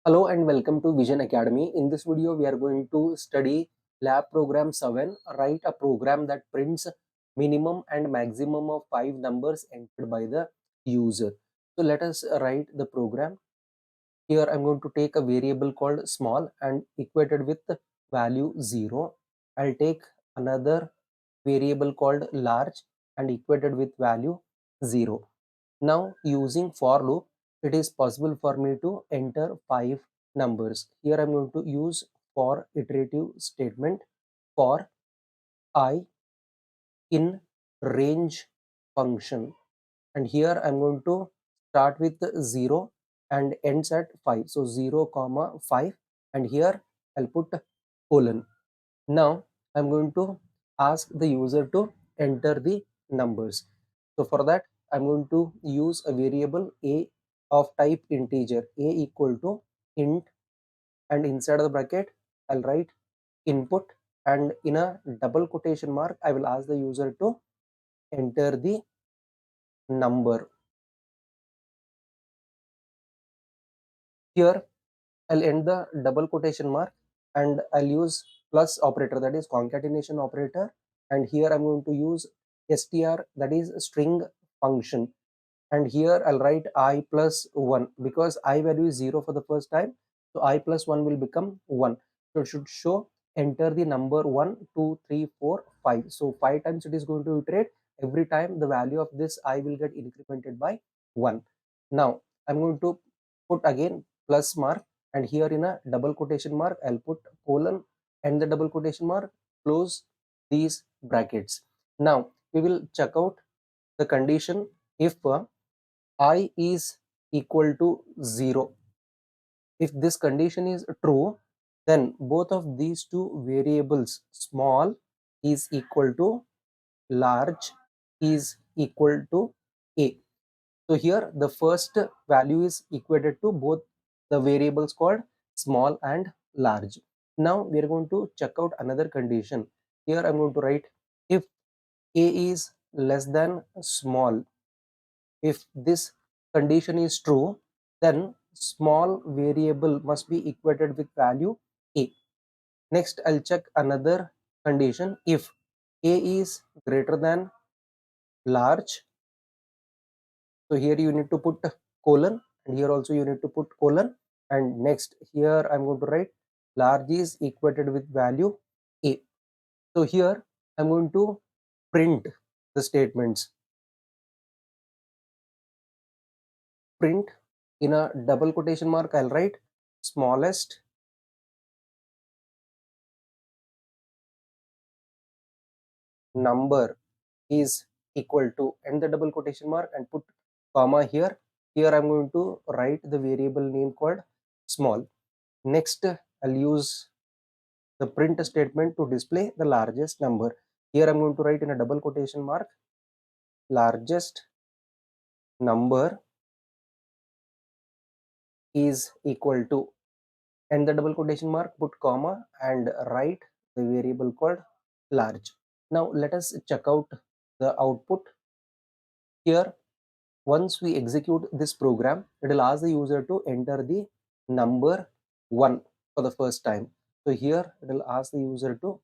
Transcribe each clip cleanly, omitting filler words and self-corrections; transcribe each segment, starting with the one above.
Hello and welcome to Vision Academy. In this video, we are going to study Lab Program 7. Write a program that prints minimum and maximum of 5 numbers entered by the user. So let us write the program. Here I'm going to take a variable called small and equated with the value 0. I'll take another variable called large and equated with value 0. Now using for loop, it is possible for me to enter 5 numbers. Here I'm going to use for iterative statement for I in range function, and here I'm going to start with 0 and ends at 5. So 0 comma 5, and here I'll put colon. Now I'm going to ask the user to enter the numbers. So for that I'm going to use a variable a of type integer, a equal to int, and inside the bracket I'll write input, and in a double quotation mark I will ask the user to enter the number. Here I'll end the double quotation mark and I'll use plus operator, that is concatenation operator, and here I'm going to use str, that is string function, and here I'll write I plus 1 because I value is 0 for the first time, so I plus 1 will become 1. So it should show enter the number 1, 2, 3, 4, 5. So 5 times it is going to iterate. Every time the value of this I will get incremented by 1. Now I'm going to put again plus mark, and here in a double quotation mark I'll put colon and the double quotation mark, close these brackets. Now we will check out the condition if I is equal to 0. If this condition is true, then both of these two variables, small is equal to large is equal to a. So here the first value is equated to both the variables called small and large. Now we are going to check out another condition. Here I'm going to write if a is less than small. If this condition is true, then small variable must be equated with value a. Next, I'll check another condition. If a is greater than large, so here you need to put colon, and here also you need to put colon, and next here I'm going to write large is equated with value a. So here I'm going to print the statements. Print in a double quotation mark I'll write smallest number is equal to, end the double quotation mark and put comma here. Here I'm going to write the variable name called small. Next I'll use the print statement to display the largest number. Here I'm going to write in a double quotation mark largest number is equal to, end the double quotation mark, put comma and write the variable called large. Now let us check out the output. Here once we execute this program, it will ask the user to enter the number 1 for the first time. So here it will ask the user to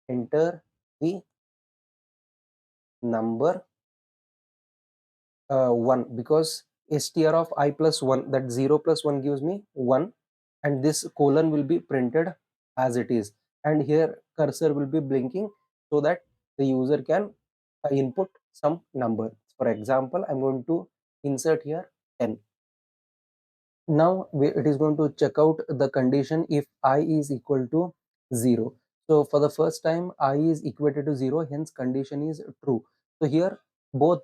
enter the number 1, because str of I plus 1, that 0 plus 1 gives me 1, and this colon will be printed as it is, and here cursor will be blinking so that the user can input some number. For example, I'm going to insert here 10. Now it is going to check out the condition if I is equal to 0. So for the first time I is equated to 0, hence condition is true. So here both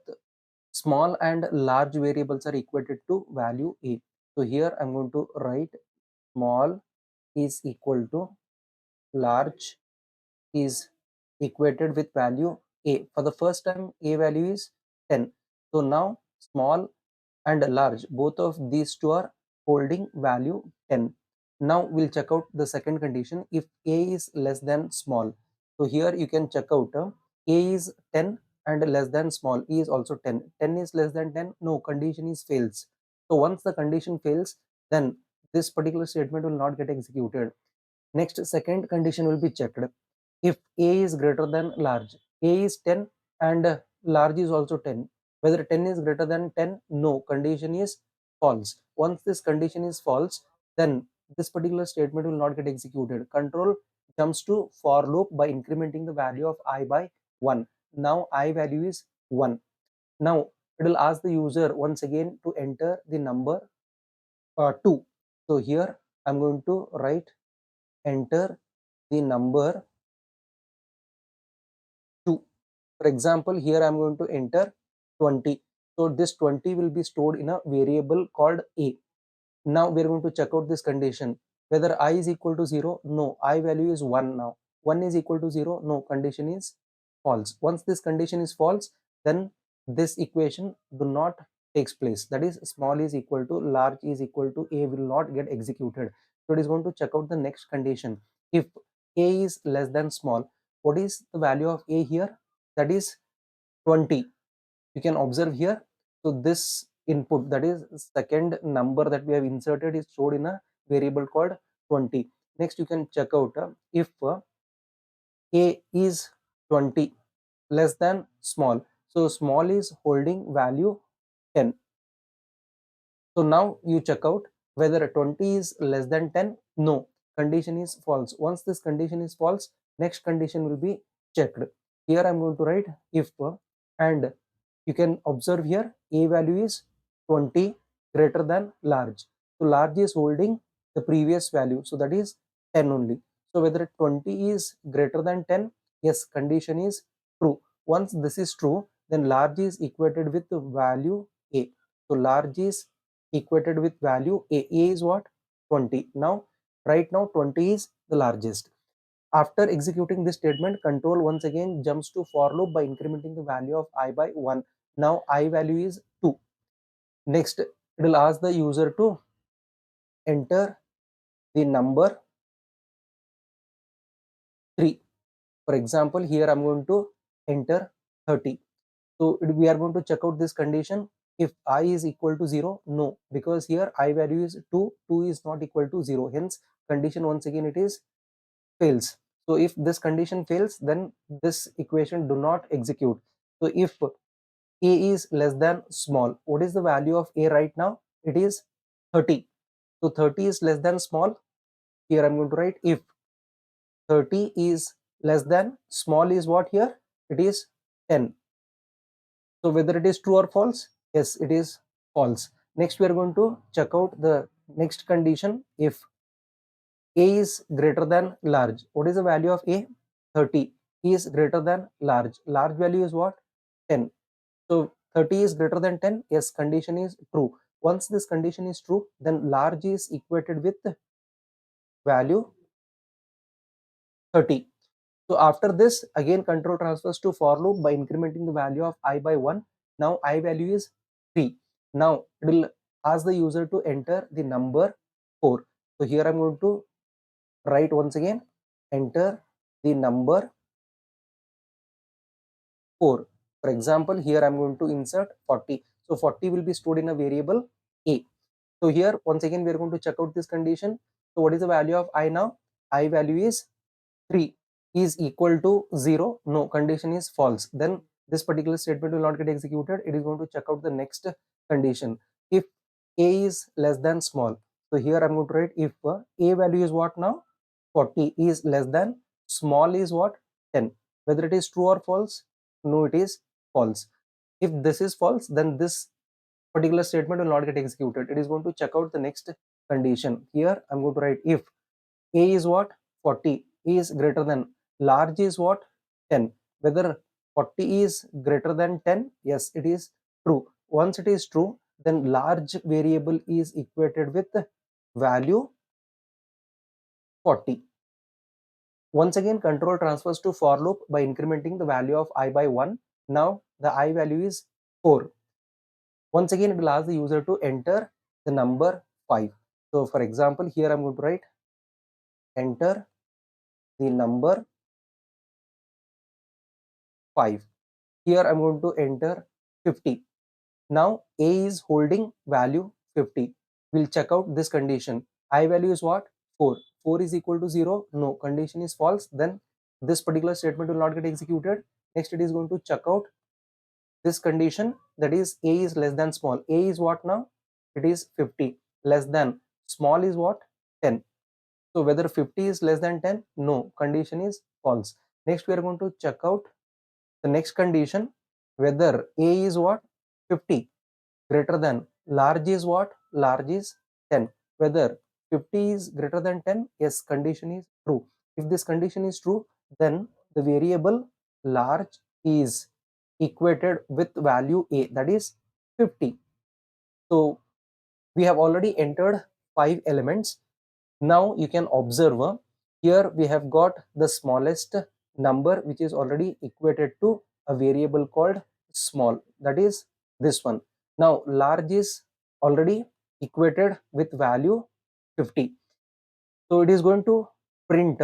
small and large variables are equated to value a. So here I'm going to write small is equal to large is equated with value a. For the first time a value is 10. So now small and large, both of these two are holding value 10. Now we'll check out the second condition if a is less than small. So here you can check out a is 10 and less than small, e is also 10. 10 is less than 10, no, condition is fails. So once the condition fails, then this particular statement will not get executed. Next, second condition will be checked. If A is greater than large, A is 10 and large is also 10. Whether 10 is greater than 10, no, condition is false. Once this condition is false, then this particular statement will not get executed. Control jumps to for loop by incrementing the value of I by 1. Now I value is 1. Now it will ask the user once again to enter the number 2. So here I'm going to write enter the number 2. For example, here I'm going to enter 20. So this 20 will be stored in a variable called A. Now we're going to check out this condition. Whether I is equal to 0, no, I value is 1 now. 1 is equal to 0, no, condition is false. Once this condition is false, then this equation do not takes place. That is, small is equal to large is equal to A will not get executed. So it is going to check out the next condition. If A is less than small, what is the value of A here? That is 20. You can observe here. So this input, that is second number that we have inserted, is stored in a variable called 20. Next you can check out if A is 20 less than small, so small is holding value 10. So now you check out whether 20 is less than 10, no, condition is false. Once this condition is false, next condition will be checked. Here I'm going to write if and you can observe here A value is 20 greater than large. So large is holding the previous value, so that is 10 only. So whether 20 is greater than 10, yes, condition is true. Once this is true, then large is equated with the value A. So large is equated with value A. A is what? 20. Now, right now 20 is the largest. After executing this statement, control once again jumps to for loop by incrementing the value of I by 1. Now I value is 2. Next, it will ask the user to enter the number 3. For example, here I'm going to enter 30. So we are going to check out this condition. If I is equal to 0, no, because here I value is 2, 2 is not equal to 0. Hence, condition once again it is fails. So if this condition fails, then this equation do not execute. So if A is less than small, what is the value of A right now? It is 30. So 30 is less than small. Here I'm going to write if 30 is less than small is what here? It is 10. So whether it is true or false? Yes, it is false. Next, we are going to check out the next condition. If A is greater than large, what is the value of A? 30. Is greater than large. Large value is what? 10. So 30 is greater than 10. Yes, condition is true. Once this condition is true, then large is equated with value 30. So after this, again control transfers to for loop by incrementing the value of I by 1. Now I value is 3. Now it will ask the user to enter the number 4. So here I'm going to write once again, enter the number 4. For example, here I'm going to insert 40. So 40 will be stored in a variable A. So here once again we are going to check out this condition. So what is the value of I now? I value is 3. Is equal to 0. No, condition is false. Then this particular statement will not get executed. It is going to check out the next condition. If A is less than small. So here I'm going to write if A value is what now? 40 is less than small is what? 10. Whether it is true or false? No, it is false. If this is false, then this particular statement will not get executed. It is going to check out the next condition. Here I'm going to write if A is what? 40 is greater than large is what? 10. Whether 40 is greater than 10? Yes, it is true. Once it is true, then large variable is equated with value 40. Once again, control transfers to for loop by incrementing the value of I by 1. Now the I value is 4. Once again, it will ask the user to enter the number 5. So for example, here I'm going to write enter the number 5. Here I'm going to enter 50. Now A is holding value 50. We'll check out this condition. I value is what? 4. 4 is equal to 0. No, condition is false. Then this particular statement will not get executed. Next, it is going to check out this condition, that is a is less than small. A is what now? It is 50. Less than small is what? 10. So whether 50 is less than 10? No, condition is false. Next, we are going to check out the next condition, whether a is what? 50 greater than large is what? Large is 10. Whether 50 is greater than 10? Yes, condition is true. If this condition is true, then the variable large is equated with value a, that is 50. So we have already entered 5 elements. Now you can observe here we have got the smallest number which is already equated to a variable called small, that is this one. Now large is already equated with value 50. So it is going to print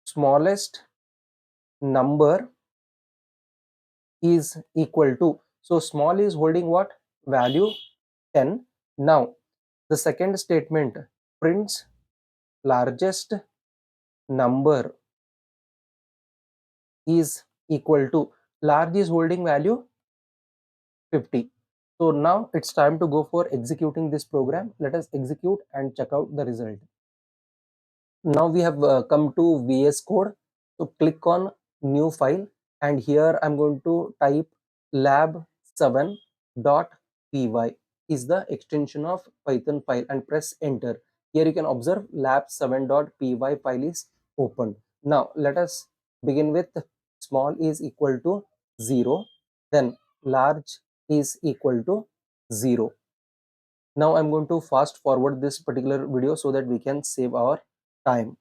smallest number is equal to, so small is holding what? Value 10. Now the second statement prints largest number is equal to, large is holding value 50. So now it's time to go for executing this program. Let us execute and check out the result. Now we have come to VS Code. So click on new file, and here I'm going to type lab7.py is the extension of Python file, and press enter. Here you can observe lab7.py file is opened. Now let us begin with small is equal to 0, then large is equal to 0. Now I'm going to fast forward this particular video so that we can save our time.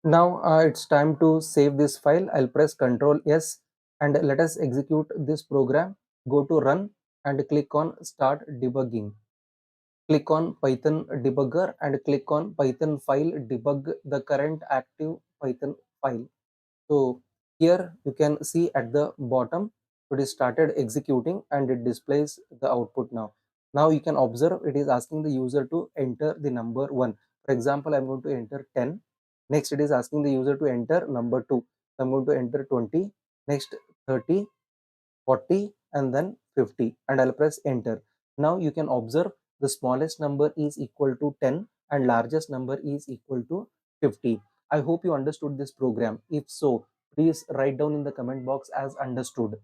Now it's time to save this file. I'll press Ctrl S and let us execute this program. Go to run and click on start debugging. Click on Python debugger and click on Python file debug the current active Python file. So here you can see at the bottom it is started executing and it displays the output now. Now you can observe it is asking the user to enter the number 1. For example, I'm going to enter 10. Next, it is asking the user to enter number 2. I'm going to enter 20. Next, 30, 40, and then 50, and I'll press enter. Now you can observe the smallest number is equal to 10 and largest number is equal to 50. I hope you understood this program. If so, please write down in the comment box as understood.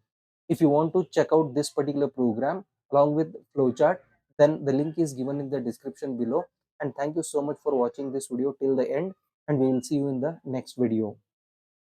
If you want to check out this particular program along with flowchart, then the link is given in the description below. And thank you so much for watching this video till the end, and we will see you in the next video.